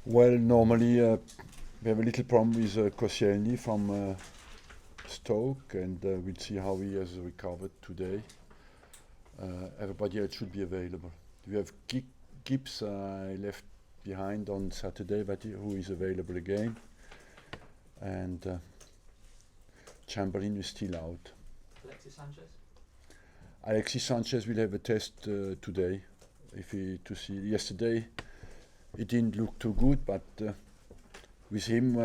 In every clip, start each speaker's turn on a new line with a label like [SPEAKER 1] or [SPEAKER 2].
[SPEAKER 1] Well, normally we have a little problem with Koscielny from Stoke, and we'll see how he has recovered today. Everybody else should be available. We have Gibbs left behind on Saturday, but who is available again, and Chamberlain is still out.
[SPEAKER 2] Alexis Sanchez?
[SPEAKER 1] Alexis Sanchez will have a test today. To see yesterday, it didn't look too good, but with him,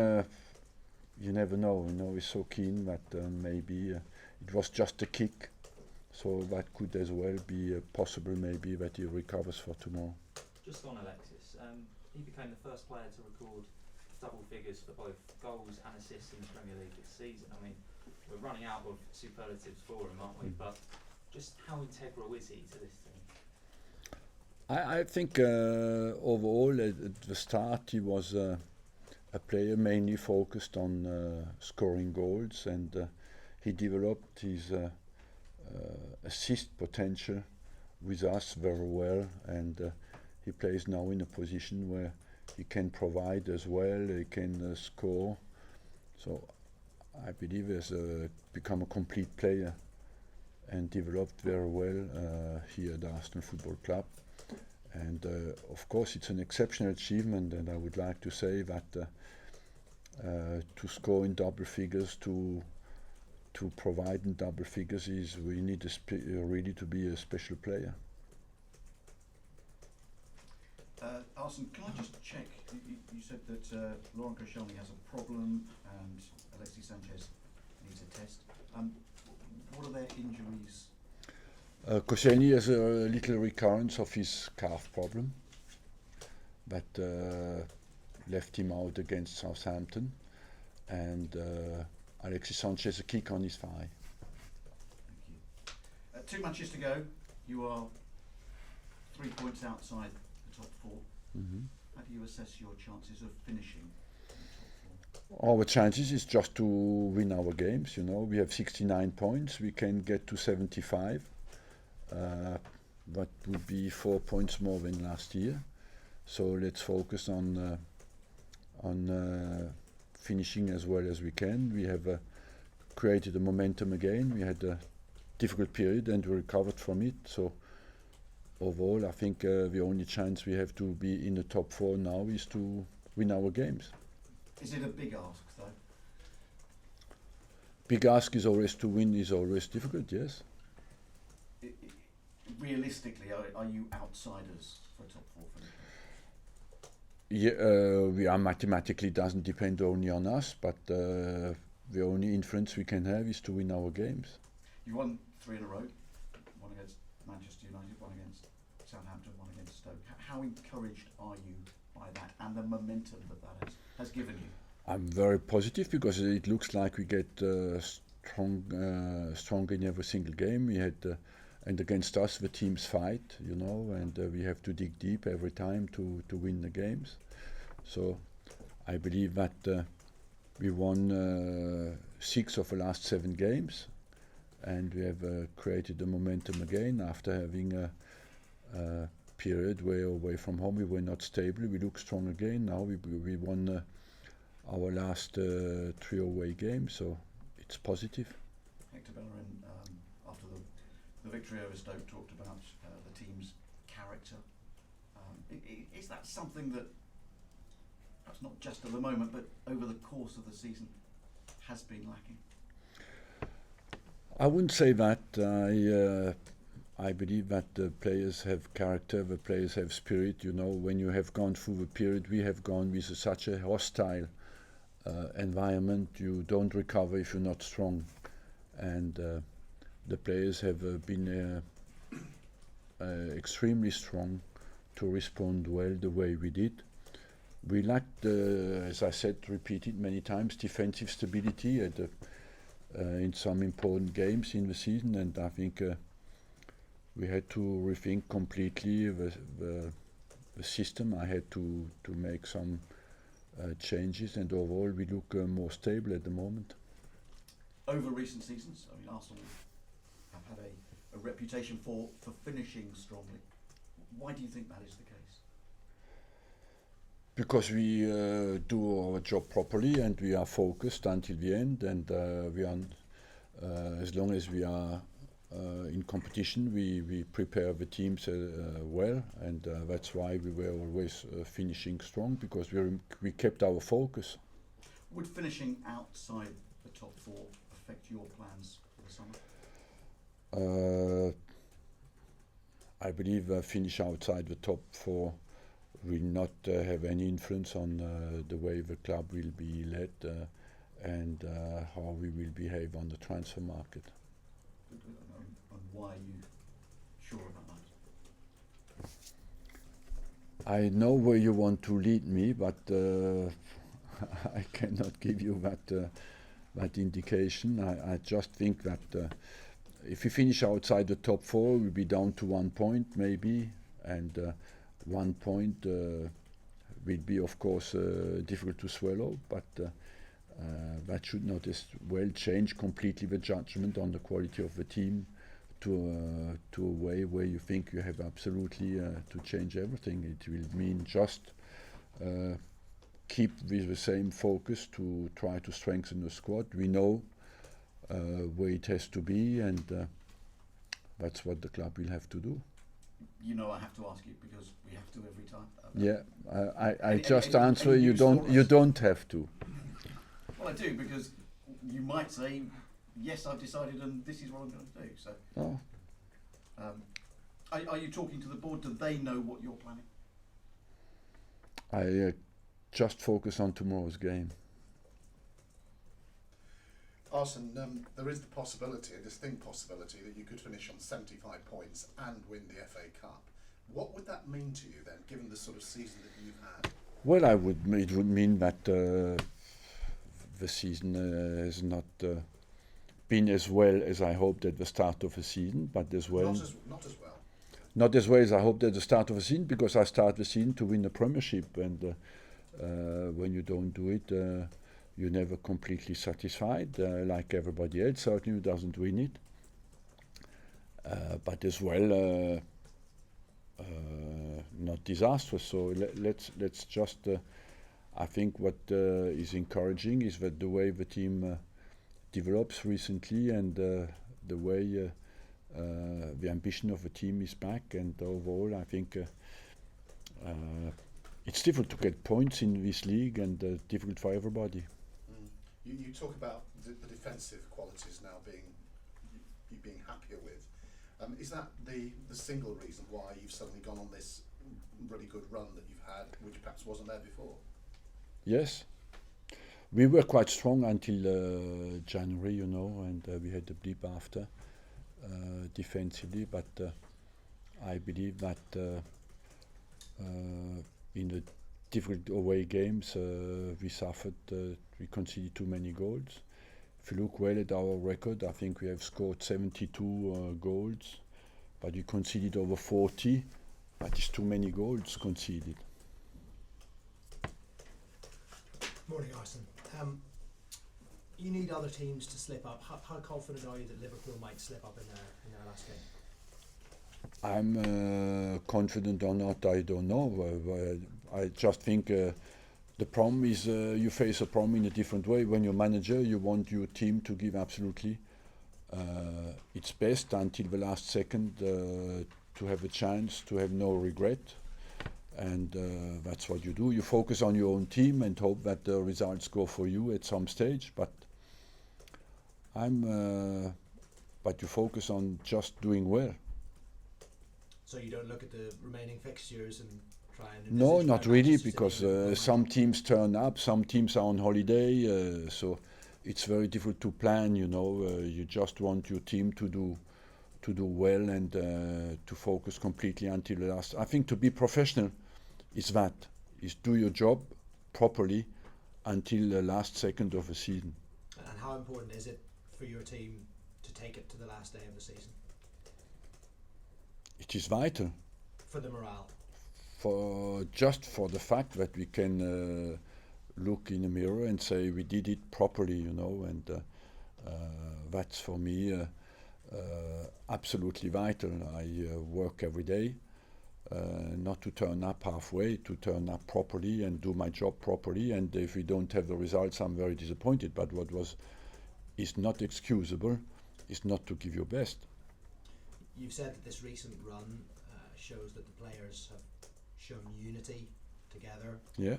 [SPEAKER 1] you never know. He's so keen that maybe it was just a kick, so that could as well be possible. Maybe that he recovers for tomorrow.
[SPEAKER 2] Just on Alexis, he became the first player to record double figures for both goals and assists in the Premier League this season. I mean, we're running out of superlatives for him, aren't we? But just how integral is he to this team?
[SPEAKER 1] I think overall at the start he was a player mainly focused on scoring goals, and he developed his assist potential with us very well, and he plays now in a position where he can provide as well, he can score. So I believe he has become a complete player and developed very well here at the Arsenal Football Club. And of course it's an exceptional achievement, and I would like to say that to score in double figures, to provide in double figures, is we need really to be a special player.
[SPEAKER 3] Arsene, can I just check? You said that Laurent Koscielny has a problem and Alexis Sanchez needs a test. What are their injuries?
[SPEAKER 1] Koscielny has a little recurrence of his calf problem that left him out against Southampton, and Alexis Sanchez a kick on his thigh.
[SPEAKER 3] Thank you. 2 matches to go. You are 3 points outside the top 4.
[SPEAKER 1] Mm-hmm.
[SPEAKER 3] How do you assess your chances of finishing in the top 4?
[SPEAKER 1] Our chances is just to win our games. We have 69 points. We can get to 75. That would be 4 points more than last year. So let's focus on finishing as well as we can. We have created a momentum again. We had a difficult period and we recovered from it. So overall, I think the only chance we have to be in the top 4 now is to win our games.
[SPEAKER 3] Is it a big ask, though?
[SPEAKER 1] Big ask is always to win is always difficult, yes.
[SPEAKER 3] Realistically, are you outsiders for top 4 finish?
[SPEAKER 1] Yeah, we are mathematically, doesn't depend only on us, but the only influence we can have is to win our games.
[SPEAKER 3] You won 3 in a row, one against Manchester United, one against Southampton, one against Stoke. How encouraged are you by that and the momentum that has given you?
[SPEAKER 1] I'm very positive because it looks like we get stronger in every single game. We had and against us the teams fight, and we have to dig deep every time to win the games. So I believe that we won 6 of the last 7 games, and we have created the momentum again after having a period where away from home we were not stable. We look strong again. Now we won our last 3 away games, so it's positive.
[SPEAKER 3] Hector Bellerin, after the victory over Stoke, talked about the team's character. Is that something that, perhaps not just at the moment, but over the course of the season, has been lacking?
[SPEAKER 1] I wouldn't say that. I believe that the players have character, the players have spirit. When you have gone through the period we have gone with such a hostile environment, you don't recover if you're not strong. And the players have been extremely strong to respond well the way we did. We lacked, as I said, repeated many times, defensive stability in some important games in the season, and I think we had to rethink completely the system. I had to make some changes, and overall we look more stable at the moment.
[SPEAKER 3] Over recent seasons, Arsenal have had a reputation for finishing strongly. Why do you think that is the case?
[SPEAKER 1] Because we do our job properly and we are focused until the end, and we are, as long as we are in competition, we prepare the teams well, and that's why we were always finishing strong, because we kept our focus.
[SPEAKER 3] Would finishing outside the top four affect your plans for the summer?
[SPEAKER 1] I believe finish outside the top four will not have any influence on the way the club will be led and how we will behave on the transfer market.
[SPEAKER 3] And why are you sure about that?
[SPEAKER 1] I know where you want to lead me, but I cannot give you that indication. I just think that if we finish outside the top four, we'll be down to 1 point maybe, and 1 point will be, of course, difficult to swallow, but that should not as well change completely the judgment on the quality of the team to a way where you think you have absolutely to change everything. It will mean just keep with the same focus to try to strengthen the squad. We know where it has to be, and that's what the club will have to do.
[SPEAKER 3] You know I have to ask you because we have to every time.
[SPEAKER 1] I just answer. You don't have to.
[SPEAKER 3] Well, I do, because you might say, yes, I've decided and this is what I'm going to do. So, are you talking to the board? Do they know what you're planning?
[SPEAKER 1] I just focus on tomorrow's game.
[SPEAKER 4] Arsene, there is the possibility, a distinct possibility, that you could finish on 75 points and win the FA Cup. What would that mean to you then, given the sort of season that you've had?
[SPEAKER 1] Well, it would mean that the season has not been as well as I hoped at the start of the season, but as well.
[SPEAKER 4] Not as well.
[SPEAKER 1] Not as well as I hoped at the start of the season, because I started the season to win the Premiership, and when you don't do it, you're never completely satisfied, like everybody else certainly who doesn't win it. But as well, not disastrous. So let's just. I think what is encouraging is that the way the team develops recently, and the way the ambition of the team is back, and overall, I think it's difficult to get points in this league, and difficult for everybody.
[SPEAKER 4] You talk about the defensive qualities now you being happier with. Is that the single reason why you've suddenly gone on this really good run that you've had, which perhaps wasn't there before?
[SPEAKER 1] Yes. We were quite strong until January, and we had a blip after defensively, but I believe that in the difficult away games we suffered, we conceded too many goals. If you look well at our record, I think we have scored 72 goals, but we conceded over 40, but it's too many goals conceded.
[SPEAKER 5] Morning, Arsene. You need other teams to slip up. How confident are you that Liverpool might slip up in their last game?
[SPEAKER 1] I'm confident or not, I don't know. I just think the problem is you face a problem in a different way. When you're manager, you want your team to give absolutely its best until the last second to have a chance, to have no regret. And that's what you do. You focus on your own team and hope that the results go for you at some stage. But you focus on just doing well.
[SPEAKER 5] So you don't look at the remaining fixtures and try and...
[SPEAKER 1] No, not really, because some teams turn up, some teams are on holiday, so it's very difficult to plan. You just want your team to do well and to focus completely until the last. I think to be professional is do your job properly until the last second of the season.
[SPEAKER 5] And how important is it for your team to take it to the last day of the season?
[SPEAKER 1] It is vital.
[SPEAKER 5] For the morale?
[SPEAKER 1] For the fact that we can look in the mirror and say we did it properly, and that's for me absolutely vital. I work every day not to turn up halfway, to turn up properly and do my job properly. And if we don't have the results, I'm very disappointed. But what is not excusable is not to give your best.
[SPEAKER 5] You've said that this recent run shows that the players have shown unity together.
[SPEAKER 1] Yeah.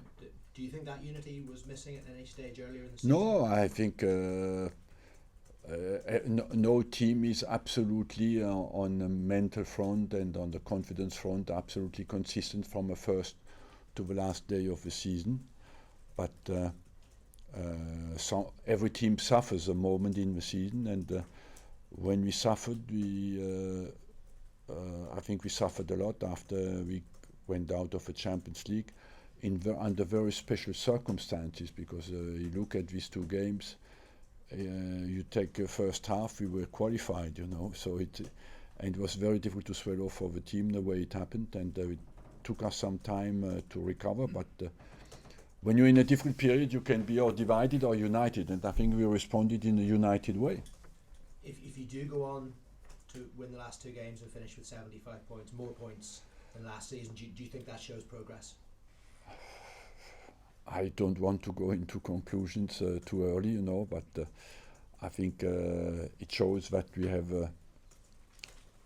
[SPEAKER 5] Do you think that unity was missing at any stage earlier in the season?
[SPEAKER 1] No, I think no team is absolutely on the mental front and on the confidence front absolutely consistent from the first to the last day of the season. But every team suffers a moment in the season, and when we suffered, I think we suffered a lot after we went out of the Champions League under very special circumstances, because you look at these two games, you take the first half, we were qualified, so it was very difficult to swallow for the team the way it happened, and it took us some time to recover, but when you're in a difficult period, you can be or divided or united, and I think we responded in a united way.
[SPEAKER 5] If you do go on to win the last two games and finish with 75 points, more points than last season, do you think that shows progress?
[SPEAKER 1] I don't want to go into conclusions too early, but I think it shows that we have,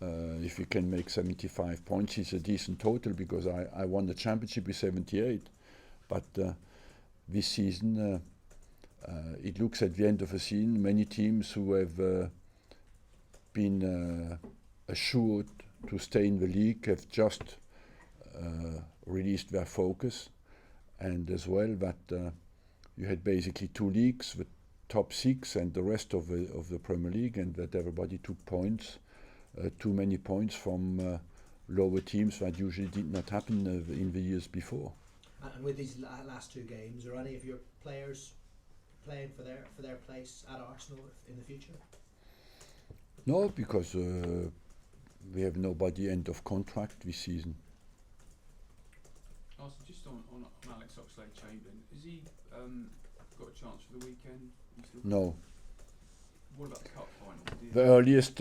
[SPEAKER 1] if we can make 75 points, it's a decent total, because I won the championship with 78. But this season, it looks at the end of the season, many teams who have been assured to stay in the league have just released their focus. And as well that you had basically two leagues, the top six and the rest of the Premier League, and that everybody took points, too many points from lower teams that usually did not happen in the years before.
[SPEAKER 5] And with these last two games, are any of your players playing for their place at Arsenal in the future?
[SPEAKER 1] No, because we have nobody end of contract this season.
[SPEAKER 6] Arsene, just on Alex Oxlade-Chamberlain, has he got a chance for the weekend?
[SPEAKER 1] No.
[SPEAKER 6] What about the cup final?
[SPEAKER 1] The earliest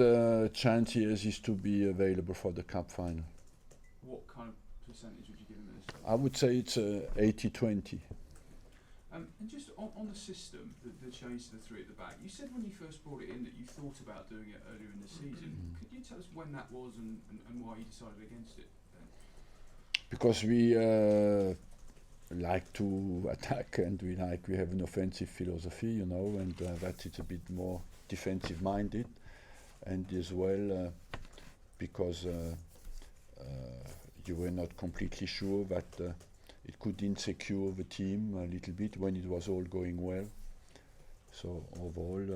[SPEAKER 1] chance he has is to be available for the cup final.
[SPEAKER 6] What kind of percentage would you give him at this stage?
[SPEAKER 1] I would say it's 80-20.
[SPEAKER 6] And just on the system, the change to the three at the back, you said when you first brought it in that you thought about doing it earlier in the season. Could you tell us when that was and why you decided against it then? Because
[SPEAKER 1] we like to attack, and we have an offensive philosophy, and that it's a bit more defensive minded, and as well because you were not completely sure that it could insecure the team a little bit when it was all going well. So overall,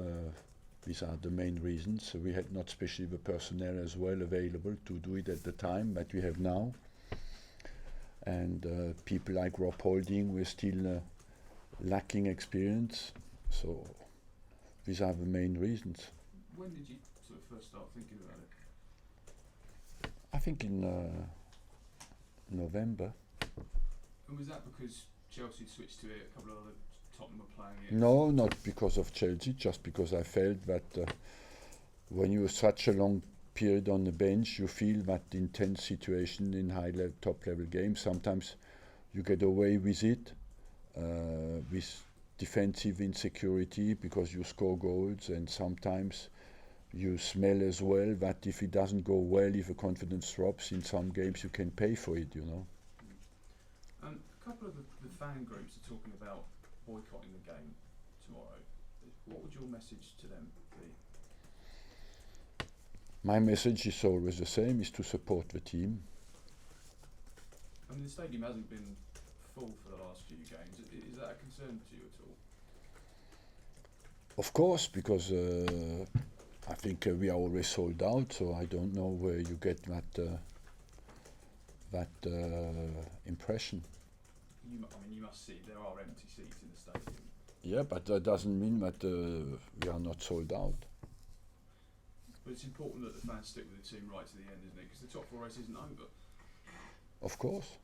[SPEAKER 1] these are the main reasons. We had not especially the personnel as well available to do it at the time that we have now. And people like Rob Holding were still lacking experience. So these are the main reasons.
[SPEAKER 6] When did you sort of first start thinking about it?
[SPEAKER 1] I think in November.
[SPEAKER 6] And was that because Chelsea switched to it, a couple of other Tottenham were playing it?
[SPEAKER 1] No, not because of Chelsea, just because I felt that when you are such a long period on the bench, you feel that intense situation in top level games. Sometimes you get away with it, with defensive insecurity because you score goals, and sometimes you smell as well that if it doesn't go well, if the confidence drops in some games, you can pay for it,
[SPEAKER 6] A couple of the fan groups are talking about boycotting the game tomorrow. What would your message to them be?
[SPEAKER 1] My message is always the same, is to support the team.
[SPEAKER 6] I mean, the stadium hasn't been full for the last few games. Is that a concern to you at all?
[SPEAKER 1] Of course, because I think we are always sold out, so I don't know where you get that impression.
[SPEAKER 6] You must see there are empty seats in the stadium.
[SPEAKER 1] Yeah, but that doesn't mean that we are not sold out.
[SPEAKER 6] But it's important that the fans stick with the team right to the end, isn't it? Because the top four race isn't over.
[SPEAKER 1] Of course.